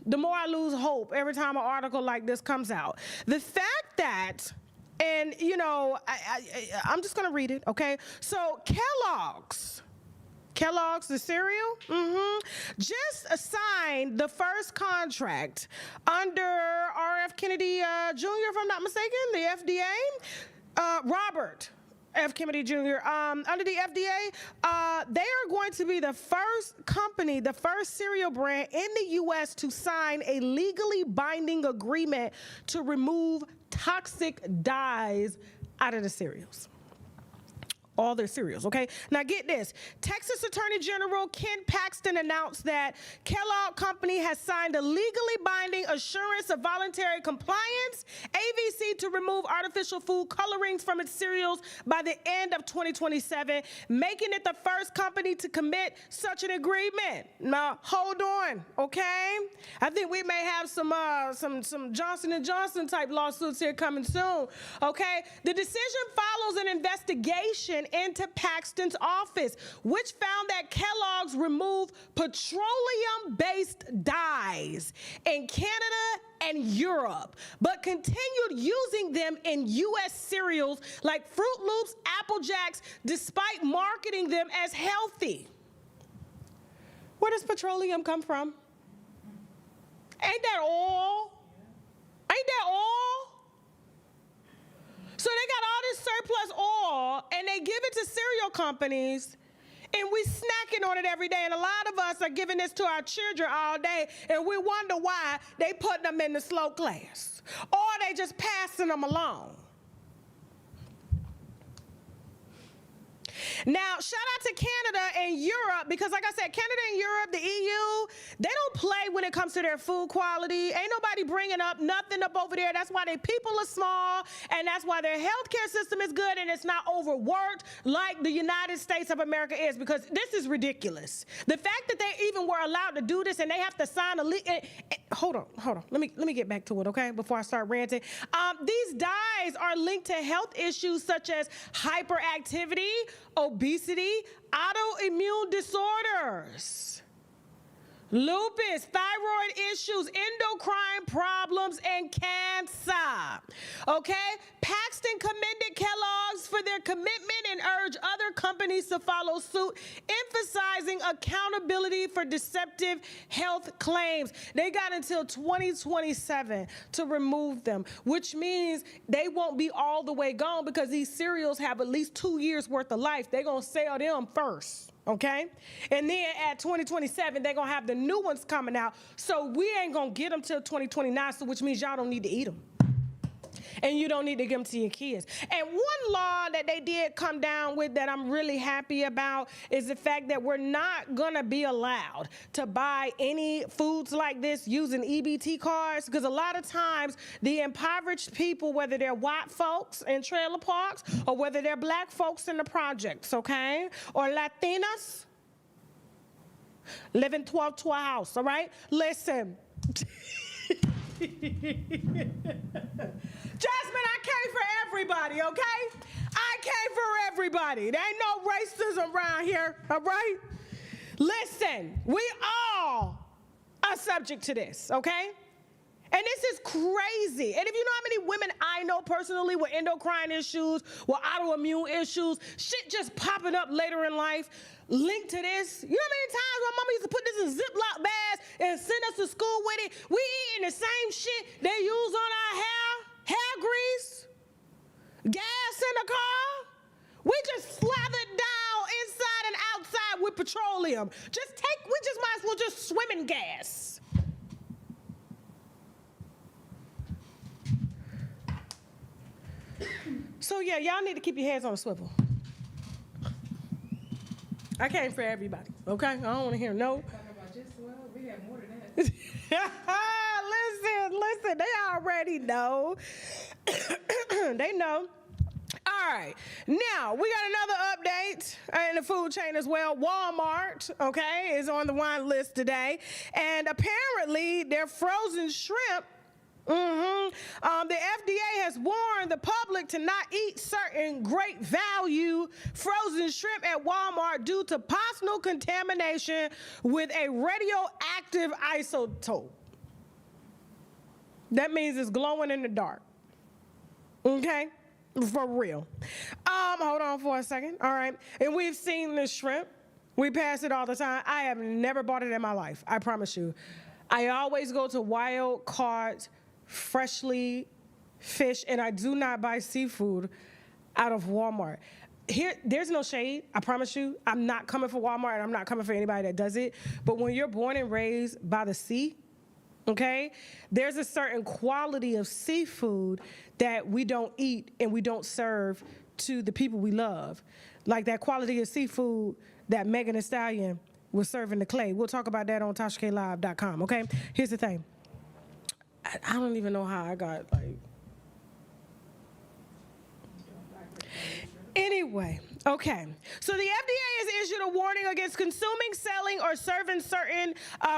the more I lose hope every time an article like this comes out. The fact that, and you know, I'm just gonna read it, okay? So Kellogg's, the cereal, just signed the first contract under R.F. Kennedy Jr., if I'm not mistaken, the FDA. Robert F. Kennedy Jr., under the FDA, they are going to be the first company, the first cereal brand in the U.S. to sign a legally binding agreement to remove toxic dyes out of the cereals. All their cereals, okay? Now get this. Texas Attorney General Ken Paxton announced that Kellogg Company has signed a legally binding assurance of voluntary compliance, AVC, to remove artificial food colorings from its cereals by the end of 2027, making it the first company to commit such an agreement. Now, hold on, okay? I think we may have some Johnson & Johnson type lawsuits here coming soon, okay? The decision follows an investigation into Paxton's office, which found that Kellogg's removed petroleum-based dyes in Canada and Europe, but continued using them in U.S. cereals like Fruit Loops, Apple Jacks, despite marketing them as healthy. Where does petroleum come from? Ain't that oil? Ain't that oil? So they got all this surplus oil, and they give it to cereal companies, and we snacking on it every day. And a lot of us are giving this to our children all day, and we wonder why they putting them in the slow class, or they just passing them along. Now, shout out to Canada and Europe, because like I said, Canada and Europe, the EU, they don't play when it comes to their food quality. Ain't nobody bringing up nothing up over there. That's why their people are small, and that's why their healthcare system is good, and it's not overworked like the United States of America is, because this is ridiculous. The fact that they even were allowed to do this and they have to sign a hold on. Let me get back to it, okay, before I start ranting. These dyes are linked to health issues such as hyperactivity, obesity, autoimmune disorders, lupus, thyroid issues, endocrine problems, and cancer. Okay? Paxton commended Kellogg's for their commitment and urged other companies to follow suit, emphasizing accountability for deceptive health claims. They got until 2027 to remove them, which means they won't be all the way gone, because these cereals have at least 2 years worth of life. They're going to sell them first. Okay? And then at 2027, they're going to have the new ones coming out. So we ain't going to get them till 2029, so which means y'all don't need to eat them. And you don't need to give them to your kids. And one law that they did come down with that I'm really happy about is the fact that we're not going to be allowed to buy any foods like this using EBT cards, because a lot of times the impoverished people, whether they're white folks in trailer parks or whether they're black folks in the projects, okay, or Latinas, live in 12 to a house, all right? Listen. Jasmine, I came for everybody, okay? I came for everybody. There ain't no racism around here, all right? Listen, we all are subject to this, okay? And this is crazy. And if you know how many women I know personally with endocrine issues, with autoimmune issues, shit just popping up later in life, linked to this. You know how many times my mama used to put this in Ziploc bags and send us to school with it? We eating the same shit they use on our hair grease, gas in the car. We just slathered down inside and outside with petroleum. We just might as well just swim in gas. So yeah, y'all need to keep your heads on a swivel. I came for everybody, okay? I don't want to hear no. We have more than that. Listen, they already know. They know. All right, now we got another update in the food chain as well. Walmart, okay, is on the wine list today. And apparently their frozen shrimp The FDA has warned the public to not eat certain great value frozen shrimp at Walmart due to possible contamination with a radioactive isotope. That means it's glowing in the dark. Okay? For real. Hold on for a second. All right. And we've seen this shrimp. We pass it all the time. I have never bought it in my life. I promise you. I always go to wild caught, freshly fished, and I do not buy seafood out of Walmart. Here, there's no shade. I promise you. I'm not coming for Walmart, and I'm not coming for anybody that does it. But when you're born and raised by the sea, okay, there's a certain quality of seafood that we don't eat and we don't serve to the people we love. Like that quality of seafood that Megan Thee Stallion was serving to Clay. We'll talk about that on TashaKLive.com, okay? Here's the thing. I don't even know how I got, like... Anyway, okay. So the FDA has issued a warning against consuming, selling, or serving certain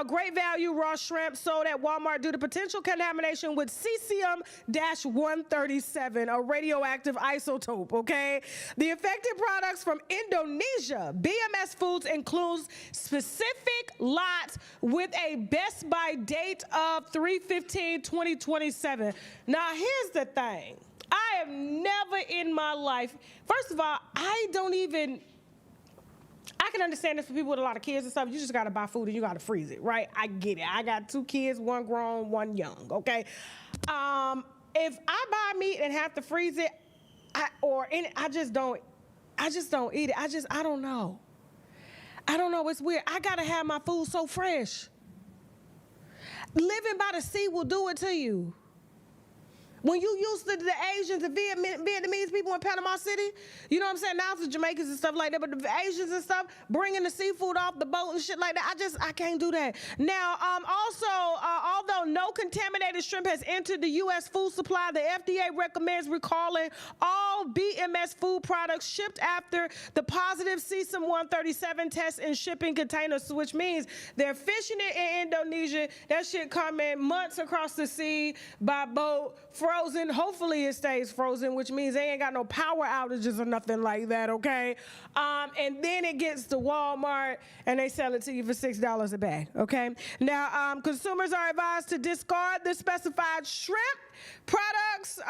great value raw shrimp sold at Walmart due to potential contamination with cesium-137, a radioactive isotope, okay? The affected products from Indonesia, BMS Foods includes specific lots with a best by date of 3/15/2027. Now, here's the thing. I have never in my life, first of all, I can understand this for people with a lot of kids and stuff. You just got to buy food and you got to freeze it, right? I get it. I got 2 kids, 1 grown, 1 young, okay? If I buy meat and have to freeze it, I just don't eat it. I don't know. It's weird. I got to have my food so fresh. Living by the sea will do it to you. When you used to the Asians, the Vietnamese people in Panama City, you know what I'm saying? Now it's the Jamaicans and stuff like that, but the Asians and stuff, bringing the seafood off the boat and shit like that, I can't do that. Now, also, although no contaminated shrimp has entered the U.S. food supply, the FDA recommends recalling all BMS food products shipped after the positive cesium-137 test in shipping containers, which means they're fishing it in Indonesia. That shit coming months across the sea by boat, frozen. Hopefully it stays frozen, which means they ain't got no power outages or nothing like that, okay? And then it gets to Walmart and they sell it to you for $6 a bag, okay? Now, consumers are advised to discard the specified shrimp products,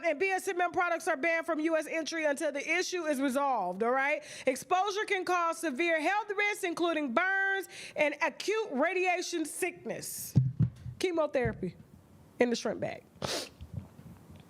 and BSMM products are banned from U.S. entry until the issue is resolved, all right? Exposure can cause severe health risks, including burns and acute radiation sickness. Chemotherapy in the shrimp bag.